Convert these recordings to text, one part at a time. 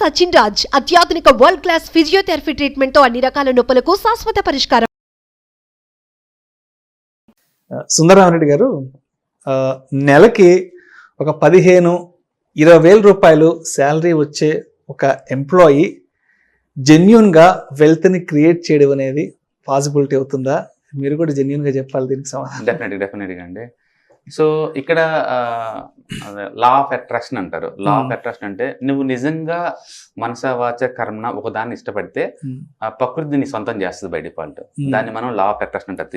సచిన్ రాజ్ అత్యాధునిక world class physiotherapy treatment తో అన్ని రకాల నొప్పులకు శాశ్వత పరిష్కారం. సుందరరామరెడ్డి గారు, నెలకి ఒక 15-20 రూపాయలు శాలరీ వచ్చే ఒక ఎంప్లాయీ జెన్యున్గా వెల్త్ని క్రియేట్ చేయడం అనేది పాసిబిలిటీ అవుతుందా? మీరు కూడా జెన్యున్గా చెప్పాలి దీనికి సమాధానం. డెఫినెట్గా అండి. సో ఇక్కడ లా ఆఫ్ అట్రాక్షన్ అంటారు. లా ఆఫ్ అట్రాక్షన్ అంటే నువ్వు నిజంగా మనస వాచ కర్మన ఒక దాన్ని ఇష్టపడితే ఆ ప్రకృతి నీ సొంతం చేస్తుంది బై డిఫాల్ట్. దాన్ని మనం లా ఆఫ్ అట్రాక్షన్ అంటారు.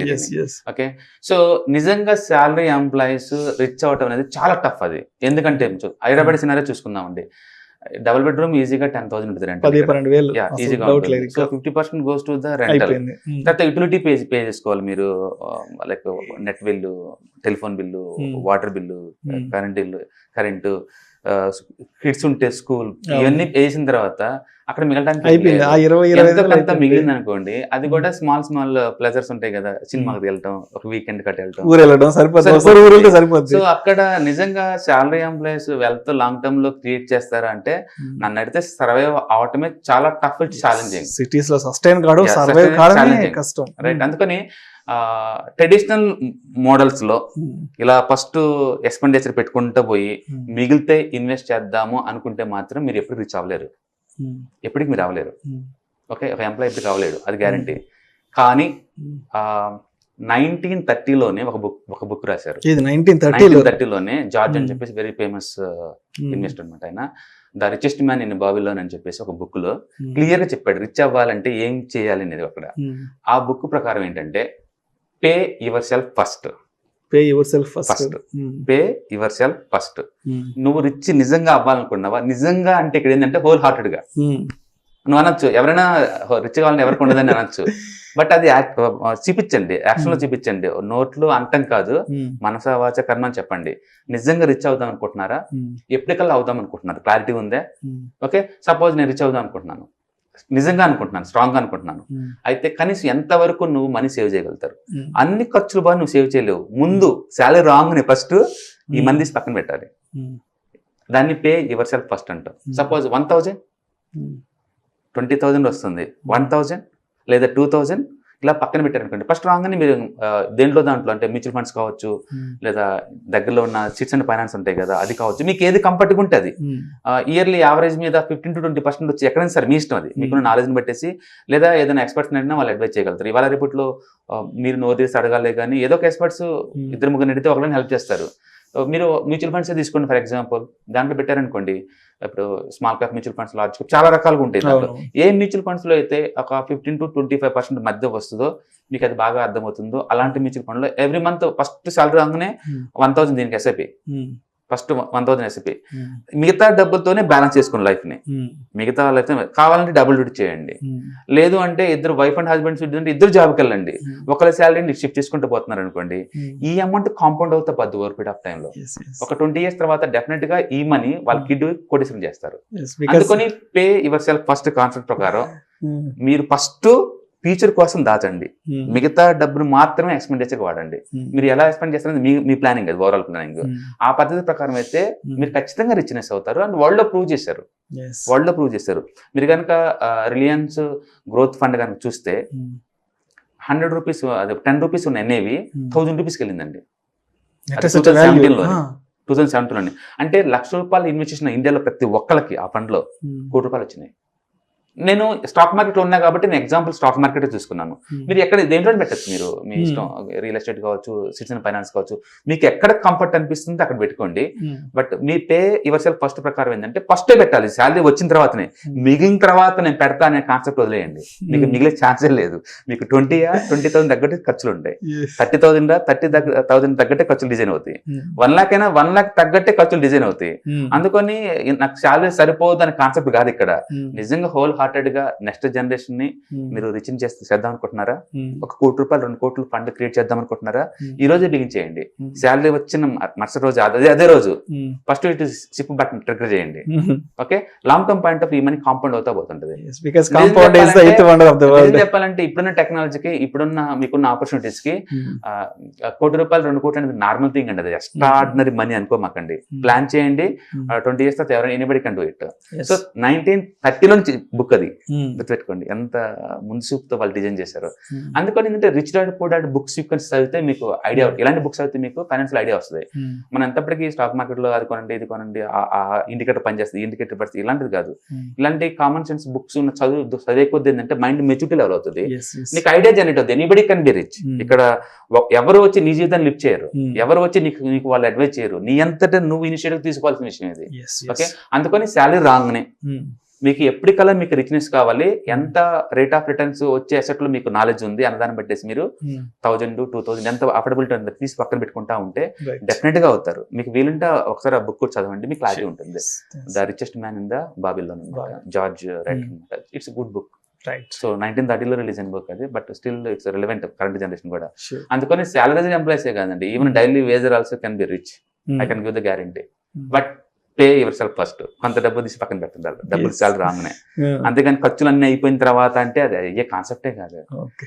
ఓకే, సో నిజంగా శాలరీ ఎంప్లాయీస్ రిచ్ అవటం అనేది చాలా టఫ్. అది ఎందుకంటే హైదరాబాద్ సినారియో చూసుకుందామండి. డబుల్ బెడ్రూమ్ ఈజీగా 10,000 ఉంటుంది రెంట్. 10-12,000 ఈజీగా. So 50% goes to the rental. తర్వాత యుటిలిటీ పే చేసుకోవాలి మీరు, like net bill, telephone bill, water bill, current, kids ఉంటే స్కూల్, ఇవన్నీ వేసిన తర్వాత అక్కడ మిగలడానికి ఎంత మిగిలింది అనుకోండి, అది కూడా స్మాల్ ప్లెజర్స్ ఉంటాయి కదా, సినిమాకి వెళ్ళటం, ఒక వీకెండ్ కట్ వెళ్ళటం. సో అక్కడ నిజంగా salary employees wealth long term లో క్రియేట్ చేస్తారా అంటే నన్ను అడిగితే సర్వైవ్ అవటమే చాలా టఫ్, ఛాలెంజింగ్. సిటీస్ లో సస్టైన్ కావడం సర్వైవ్ కావడం కష్టం, రైట్? అందుకని ట్రెడిషనల్ మోడల్స్ లో ఇలా ఫస్ట్ ఎక్స్పెండిచర్ పెట్టుకుంటూ పోయి మిగిలితే ఇన్వెస్ట్ చేద్దాము అనుకుంటే మాత్రం మీరు ఎప్పుడు రీచ్ అవ్వలేరు, ఎప్పటికి మీరు అవ్వలేరు. ఓకే, ఒక ఎంప్లాయీ ఎప్పటికి అవ్వలేడు, అది గ్యారంటీ. కానీ 1930లోనే ఒక బుక్ రాశారు. 1930లోనే జార్జ్ అని చెప్పేసి వెరీ ఫేమస్ ఇన్వెస్టర్ అనమాట. ఆయన the richest man in Babylon అని చెప్పేసి ఒక బుక్ లో క్లియర్ గా చెప్పాడు రిచ్ అవ్వాలంటే ఏం చేయాలి అనేది. అక్కడ ఆ బుక్ ప్రకారం ఏంటంటే పే యువర్ సెల్ఫ్ ఫస్ట్. నువ్వు రిచ్ నిజంగా అవ్వాలనుకున్నావా? నిజంగా అంటే ఇక్కడ ఏంటంటే హోల్ హార్టెడ్ గా నువ్వు అనొచ్చు, ఎవరైనా రిచ్ కావాలని ఎవరికి ఉండదని అనొచ్చు. బట్ అది చూపించండి, యాక్షన్ లో చూపించండి, నోట్లు అంటం కాదు, మనస వాచ కర్మ అని చెప్పండి. నిజంగా రిచ్ అవుదాం అనుకుంటున్నారా? ఎప్పటికల్లా అవుదాం అనుకుంటున్నారు? క్లారిటీ ఉందే? ఓకే, సపోజ్ నేను రిచ్ అవుదాం అనుకుంటున్నాను, నిజంగా అనుకుంటున్నాను, స్ట్రాంగ్ గా అనుకుంటున్నాను. అయితే కనీసం ఎంతవరకు నువ్వు మనీ సేవ్ చేయగలుగుతారు? అన్ని ఖర్చులు బాగా నువ్వు సేవ్ చేయలేవు. ముందు శాలరీ రాంగ్ ఫస్ట్ ఈ మంది పక్కన పెట్టాలి. దాన్ని పే యువర్ సెల్ఫ్ ఫస్ట్ అంటారు. సపోజ్ 1,000, 20,000 వస్తుంది, 1,000 లేదా 2,000 ఇలా పక్కన పెట్టారనుకోండి. ఫస్ట్ రాగానే మీరు దాంట్లో అంటే మ్యూచువల్ ఫండ్స్ కావచ్చు, లేదా దగ్గరలో ఉన్న చిట్స్ అండ్ ఫైనాన్స్ ఉంటాయి కదా, అది కావచ్చు, మీకు ఏది కంఫర్ట్గా ఉంటే అది. ఇయర్లీ యావరేజ్ మీద 15-20% వచ్చి ఎక్కడైనా సరే మీ ఇష్టం, అది మీకున్న నాలెడ్జ్ని పెట్టేసి, లేదా ఏదైనా ఎక్స్పర్ట్స్ అడిగినా వాళ్ళు అడ్వైజ్ చేయగలుగుతారు. ఇవాళ రేపట్లో మీరు నోరు తీసి అడగాలి, కానీ ఏదో ఒక ఎక్స్పర్ట్స్ 2-3 అడిగితే ఒకరిని హెల్ప్ చేస్తారు. మీరు మ్యూచువల్ ఫండ్స్ తీసుకోండి ఫర్ ఎగ్జాంపుల్, దాంట్లో పెట్టారనుకోండి, ఇప్పుడు small cap mutual funds, large cap, చాలా రకాలుగా ఉంటాయి. దాంట్లో ఏ మ్యూచువల్ ఫండ్స్ లో అయితే ఒక 15-25% మధ్య వస్తుందో, మీకు అది బాగా అర్థమవుతుందో, అలాంటి మ్యూచువల్ ఫండ్ లో ఎవ్రీ మంత్ ఫస్ట్ సాలరీ రాగానే 1,000 దీనికి ఎస్ఐపి, ఫస్ట్ 1,000 ఎస్ఐపి. మిగతా డబ్బులతోనే బ్యాలెన్స్ చేసుకుని లైఫ్ ని, మిగతా లైఫ్ కావాలంటే డబుల్ డ్యూటీ చేయండి. లేదు అంటే ఇద్దరు వైఫ్ అండ్ హస్బెండ్స్ అంటే ఇద్దరు జాబ్కి వెళ్ళండి. ఒకరి శాలరీని షిఫ్ట్ చేసుకుంటూ పోతున్నారు అనుకోండి, ఈ అమౌంట్ కాంపౌండ్ అవుతా పద్దు ఓవర్ పీరియడ్ ఆఫ్ టైమ్ లో. ఒక 20 years తర్వాత డెఫినెట్ గా ఈ మనీ వాళ్ళ కిడ్ కొటేషన్ చేస్తారు. అందుకని pay yourself first concept ప్రకారం మీరు ఫస్ట్ ఫ్యూచర్ కోసం దాచండి, మిగతా డబ్బును మాత్రమే ఎక్స్పెండిచర్ వాడండి. మీరు ఎలా ఎక్స్పెండ్ చేస్తారని మీ ప్లానింగ్, అది ఓవరాల్ ప్లానింగ్. ఆ పద్ధతి ప్రకారం అయితే మీరు ఖచ్చితంగా రిచ్నెస్ అవుతారు. అండ్ వరల్డ్ లో ప్రూవ్ చేశారు. మీరు కనుక రిలయన్స్ గ్రోత్ ఫండ్ కనుక చూస్తే 100 రూపీస్, అది 10 రూపీస్ ఉన్న ఎన్ఏవి 1,000 రూపీస్కి వెళ్ళిందండి. 2017లోనే. అంటే ₹1,00,000 ఇన్వెస్ట్ చేసిన ఇండియాలో ప్రతి ఒక్కరికి ఆ ఫండ్ లో ₹1,00,00,000 వచ్చినాయి. నేను స్టాక్ మార్కెట్ లో ఉన్నా కాబట్టి నేను ఎగ్జాంపుల్ స్టాక్ మార్కెట్ చూసుకున్నాను. మీరు ఎక్కడ దేంట్లో పెట్టచ్చు, మీరు మీ ఇష్టం, రియల్ ఎస్టేట్ కావచ్చు, సిట్స్ అండ్ ఫైనాన్స్ కావచ్చు, మీకు ఎక్కడ కంఫర్ట్ అనిపిస్తుంది అక్కడ పెట్టుకోండి. But me pay yourself first ప్రకారం ఏంటంటే ఫస్టే పెట్టాలి, శాలరీ వచ్చిన తర్వాతనే. మిగిలిన తర్వాత నేను పెడతా అనే కాన్సెప్ట్ వదిలేయండి, మీకు మిగిలే ఛాన్సే లేదు. మీకు 20,000 తగ్గట్టు ఖర్చులు ఉంటాయి, 30,000 తగ్గట్టే ఖర్చులు డిజైన్ అవుతాయి, 1,00,000 అయినా 1,00,000 తగ్గట్టే ఖర్చులు డిజైన్ అవుతాయి. అందుకని నాకు శాలరీ సరిపోదు అనే కాన్సెప్ట్ కాదు ఇక్కడ. నిజంగా హోల్ హార్టెడ్ గా నెక్స్ట్ జనరేషన్ ని మీరు రిచ్ చేద్దాం అనుకుంటున్నారా? 1 కోటి రూపాయలు 2 కోట్లు ఫండ్ క్రియేట్ చేద్దాం అనుకుంటున్నారా? ఈ రోజే బిగిన్ చేయండి. శాలరీ వచ్చిన మరుసటి రోజు అదే రోజు ఫస్ట్ ఇటు సిప్ బటన్ ట్రిగర్ చేయండి. Okay, long term point of ఈ మనీ కాంపౌండ్ అవుతా పోతుంటది. చెప్పాలంటే ఇప్పుడున్న టెక్నాలజీకి, ఇప్పుడున్న మీకున్న ఆపర్చునిటీస్ కి 1 కోటి రూపాయలు 2 కోట్లు అనేది నార్మల్ థింగ్ అండి. అది ఎక్స్ట్రాడినరీ మనీ అనుకోమాకండి. ప్లాన్ చేయండి. 20 years తర్వాత ఎవరైనా anybody can do it. So 1930 నుంచి బుక్ అది గుర్తుపెట్టుకోండి, ఎంత మున్సూపుతో వాళ్ళు డిజైన్ చేశారు. అందుకని ఏంటంటే rich dad poor dad books sequence చదివితే మీకు ఐడియా, ఇలాంటి బుక్స్ చదివితే మీకు ఫైనాన్షియల్ ఐడియా వస్తుంది. మనం ఎంతప్పటికీ స్టాక్ మార్కెట్ లో అది కొనండి, ఇది కొనండి, ఆ ఇండికేటర్ పనిచేస్తుంది, ఇండికేటర్ పడుతుంది, ఇలాంటిది కాదు. ఇలాంటి కామన్ సెన్స్ బుక్స్ ఉన్న చదివే కొద్ది ఏంటంటే మైండ్ మెచ్యూరిటీ లెవెల్ అవుతుంది. నీకు ఐడియా జనరేట్ అవుతుంది. Anybody can be rich. ఇక్కడ ఎవరు వచ్చి నీ జీవితాన్ని లిఫ్ట్ చేయరు, ఎవరు వచ్చి నీకు వాళ్ళు అడ్వైజ్ చేయరు. నీ అంతటా నువ్వు ఇనిషియేటివ్ తీసుకోవాల్సిన విషయం ఇది. ఓకే, అందుకని శాలరీ రాగానే మీకు ఎప్పటికల్లా మీకు రిచ్నెస్ కావాలి, ఎంత రేట్ ఆఫ్ రిటర్న్స్ వచ్చే అసెట్ లో మీకు నాలెడ్జ్ ఉంది అన్నదాన్ని బట్టేసి మీరు 1000 to 2000 ఎంత అఫోర్డబిలిటీ ఉంది తీసి పక్కన పెట్టుకుంటా ఉంటే డెఫినెట్ గా అవుతారు. మీకు వీలుంటే ఒకసారి ఆ బుక్ కూడా చదవండి, మీకు క్లారిటీ ఉంటుంది. The richest man in the Babylon, George right. It's good book. So 1930లో రిలీజ్ అయిన బుక్ అది, but still it's relevant current generation కూడా. అందుకని సాలరీస్ ఎంప్లాయీసే కాదండి, even daily wager also can be rich. I can give the guarantee. But pay yourself first. కొంత డబ్బు తీసి పక్కన పెట్టండి, డబ్బులు సాలరీ రాగానే. అంతేగాని ఖర్చులు అన్ని అయిపోయిన తర్వాత అంటే అది అయ్యే కాన్సెప్టే కాదు.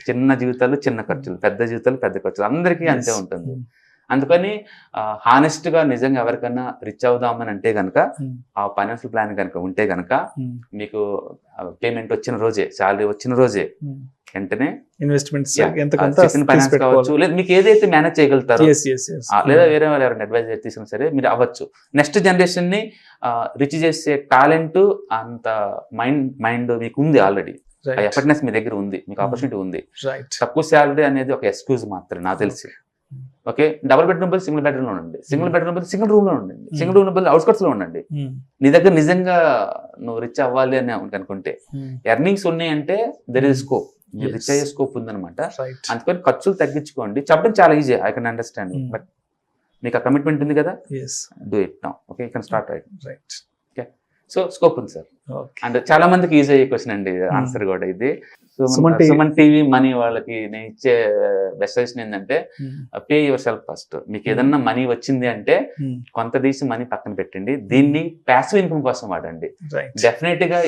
చిన్న జీవితాలు చిన్న ఖర్చులు, పెద్ద జీవితాలు పెద్ద ఖర్చులు, అందరికీ అంతే ఉంటుంది. అందుకని హానెస్ట్ గా నిజంగా ఎవరికైనా రిచ్ అవుదామని అంటే గనక, ఆ ఫైనాన్షియల్ ప్లాన్ కనుక ఉంటే గనక, మీకు పేమెంట్ వచ్చిన రోజే, శాలరీ వచ్చిన రోజే వెంటనే ఇన్వెస్ట్మెంట్స్ ఫైనాన్స్ కావచ్చు, లేదా మీకు ఏదైతే మేనేజ్ చేయగలుగుతారో, లేదా వేరే వాళ్ళు ఎవరైనా అడ్వైజ్ తీసుకున్నా సరే మీరు అవ్వచ్చు. నెక్స్ట్ జనరేషన్ ని రిచ్ చేసే టాలెంట్, అంత మైండ్ మీకు ఉంది ఆల్రెడీ. ఎఫర్ట్నెస్ మీ దగ్గర ఉంది, మీకు ఆపర్చునిటీ ఉంది. తక్కువ శాలరీ అనేది ఒక ఎక్స్క్యూజ్ మాత్రమే నాకు తెలిసి. ఓకే, డబుల్ బెడ్రూమ్ బదులు సింగిల్ బెడ్రూమ్ లో ఉండండి, సింగిల్ బెడ్రూమ్ బదులు సింగిల్ రూమ్ లో ఉండండి, సింగిల్ రూమ్ బదులు అవుట్స్కట్స్ లో ఉండండి. నీ దగ్గర నిజంగా నువ్వు రిచ్ అవ్వాలి అని అనుకుంటే, ఎర్నింగ్స్ ఉన్నాయి అంటే దెర్ ఇస్ స్కోప్, మీరు రిచ్ అయ్యే స్కోప్ ఉందన్నమాట. అందుకని ఖర్చులు తగ్గించుకోండి. చెప్పడం చాలా easy, I can understand, but మీకు ఆ కమిట్మెంట్ ఉంది కదా, do it now. Okay, you can start right. Okay, so scope ఉంది సార్. అండ్ చాలా మందికి ఈజీ అయ్యే క్వశ్చన్ అండి ఆన్సర్ కూడా ఇది. సుమన్ టీవీ మనీ వాళ్ళకి నేను ఇచ్చే బెస్ట్ సజెషన్ ఏంటంటే, పే యువర్ సెల్ఫ్ ఫస్ట్. మీకు ఏదన్నా మనీ వచ్చింది అంటే కొంత తీసి మనీ పక్కన పెట్టండి, దీన్ని ప్యాసివ్ ఇన్కమ్ కోసం వాడండి. డెఫినెట్ గా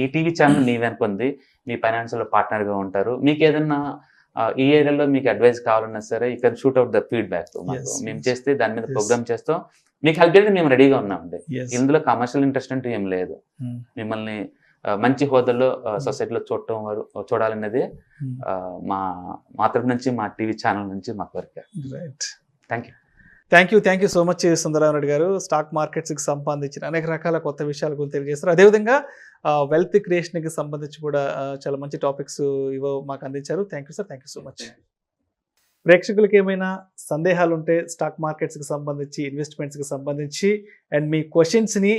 ఈ టీవీ ఛానల్ మీ వెనుకుంది, మీ ఫైనాన్షియల్ పార్ట్నర్ గా ఉంటారు. మీకు ఏదన్నా ఈ ఏరియాలో మీకు అడ్వైస్ కావాలన్నా సరే, you can shoot out the feedback. మేము చేస్తే దాని మీద ప్రోగ్రామ్ చేస్తాం, మీకు హెల్ప్ చేయడానికి మేము రెడీగా ఉన్నామండి. ఇందులో కమర్షియల్ ఇంట్రెస్ట్ అంటూ ఏం లేదు. మిమ్మల్ని మంచి హోదాలో సొసైటీలో చూడాలనేది మా తరపు నుంచి, మా టీవీ ఛానల్ నుంచి మా కోరిక. Thank you so much Sundara Rao Reddy గారు. స్టాక్ మార్కెట్స్కి సంబంధించిన అనేక రకాల కొత్త విషయాల గురించి తెలియజేస్తారు. అదేవిధంగా వెల్త్ క్రియేషన్కి సంబంధించి కూడా చాలా మంచి టాపిక్స్ మాకు అందించారు. Thank you sir, thank you so much. ప్రేక్షకులకి ఏమైనా సందేహాలు ఉంటే స్టాక్ మార్కెట్స్కి సంబంధించి, ఇన్వెస్ట్మెంట్స్కి సంబంధించి, అండ్ మీ క్వశ్చన్స్ని